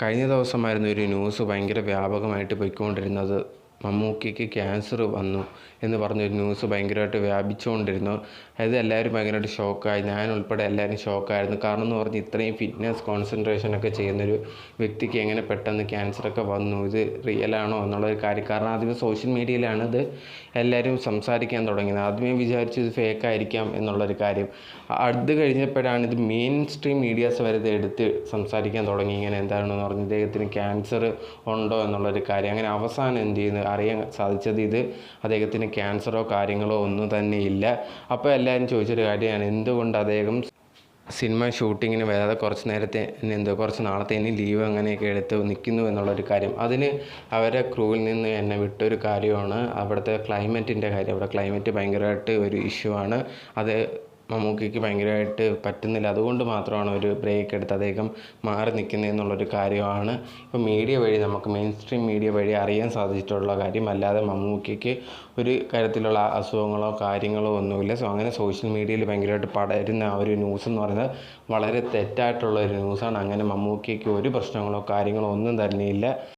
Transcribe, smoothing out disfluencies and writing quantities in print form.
കഴിഞ്ഞ ദിവസമായിരുന്നു ഒരു ന്യൂസ് ഭയങ്കര വ്യാപകമായിട്ട് പോയിക്കൊണ്ടിരുന്നത്. മമ്മൂക്കയ്ക്ക് ക്യാൻസർ വന്നു എന്ന് പറഞ്ഞൊരു ന്യൂസ് ഭയങ്കരമായിട്ട് വ്യാപിച്ചുകൊണ്ടിരുന്നു. അത് എല്ലാവരും ഭയങ്കരമായിട്ട് ഷോക്കായി. ഞാൻ ഉൾപ്പെടെ എല്ലാവരും ഷോക്കായിരുന്നു. കാരണം എന്ന് പറഞ്ഞാൽ ഇത്രയും ഫിറ്റ്നസ് കോൺസെൻട്രേഷനൊക്കെ ചെയ്യുന്നൊരു വ്യക്തിക്ക് എങ്ങനെ പെട്ടെന്ന് ക്യാൻസറൊക്കെ വന്നു, ഇത് റിയലാണോ എന്നുള്ളൊരു കാര്യം. കാരണം ആദ്യമേ സോഷ്യൽ മീഡിയയിലാണ് ഇത് എല്ലാവരും സംസാരിക്കാൻ തുടങ്ങിയത്. ആദ്യമേ വിചാരിച്ചു ഇത് ഫേക്കായിരിക്കാം എന്നുള്ളൊരു കാര്യം. അത് കഴിഞ്ഞപ്പോഴാണ് ഇത് മെയിൻ സ്ട്രീം മീഡിയാസ് വരെ ഇത് എടുത്ത് സംസാരിക്കാൻ തുടങ്ങി. ഇങ്ങനെ എന്താണെന്ന് പറഞ്ഞ് ഇദ്ദേഹത്തിന് ക്യാൻസർ ഉണ്ടോ എന്നുള്ളൊരു കാര്യം. അങ്ങനെ അവസാനം എന്ത് ചെയ്യുന്നു അറിയാൻ സാധിച്ചത് ഇത് അദ്ദേഹത്തിന് ക്യാൻസറോ കാര്യങ്ങളോ ഒന്നും തന്നെ ഇല്ല. അപ്പോൾ എല്ലാവരും ചോദിച്ചൊരു കാര്യമാണ്, എന്തുകൊണ്ട് അദ്ദേഹം സിനിമ ഷൂട്ടിങ്ങിന് വരാതെ കുറച്ച് നാളത്തേന് ലീവ് അങ്ങനെയൊക്കെ എടുത്ത് നിൽക്കുന്നു എന്നുള്ളൊരു കാര്യം. അതിന് അവരെ ക്രൂവിൽ നിന്ന് എന്നെ വിട്ടൊരു കാര്യമാണ് അവിടുത്തെ ക്ലൈമറ്റിൻ്റെ കാര്യം. അവിടെ ക്ലൈമറ്റ് ഭയങ്കരമായിട്ട് ഒരു ഇഷ്യൂ ആണ്. അത് മമ്മൂക്കയ്ക്ക് ഭയങ്കരമായിട്ട് പറ്റുന്നില്ല. അതുകൊണ്ട് മാത്രമാണ് ഒരു ബ്രേക്ക് എടുത്ത് അദ്ദേഹം മാറി നിൽക്കുന്നത് എന്നുള്ളൊരു കാര്യമാണ് ഇപ്പോൾ മീഡിയ വഴി നമുക്ക് മെയിൻ സ്ട്രീം മീഡിയ വഴി അറിയാൻ സാധിച്ചിട്ടുള്ള കാര്യം. അല്ലാതെ മമ്മൂക്കയ്ക്ക് ഒരു കാര്യത്തിലുള്ള അസുഖങ്ങളോ കാര്യങ്ങളോ ഒന്നുമില്ല. അങ്ങനെ സോഷ്യൽ മീഡിയയിൽ ഭയങ്കരമായിട്ട് പടരുന്ന ആ ഒരു ന്യൂസ് എന്ന് പറയുന്നത് വളരെ തെറ്റായിട്ടുള്ള ഒരു ന്യൂസാണ്. അങ്ങനെ മമ്മൂക്കയ്ക്ക് ഒരു പ്രശ്നങ്ങളോ കാര്യങ്ങളോ ഒന്നും തന്നെയില്ല.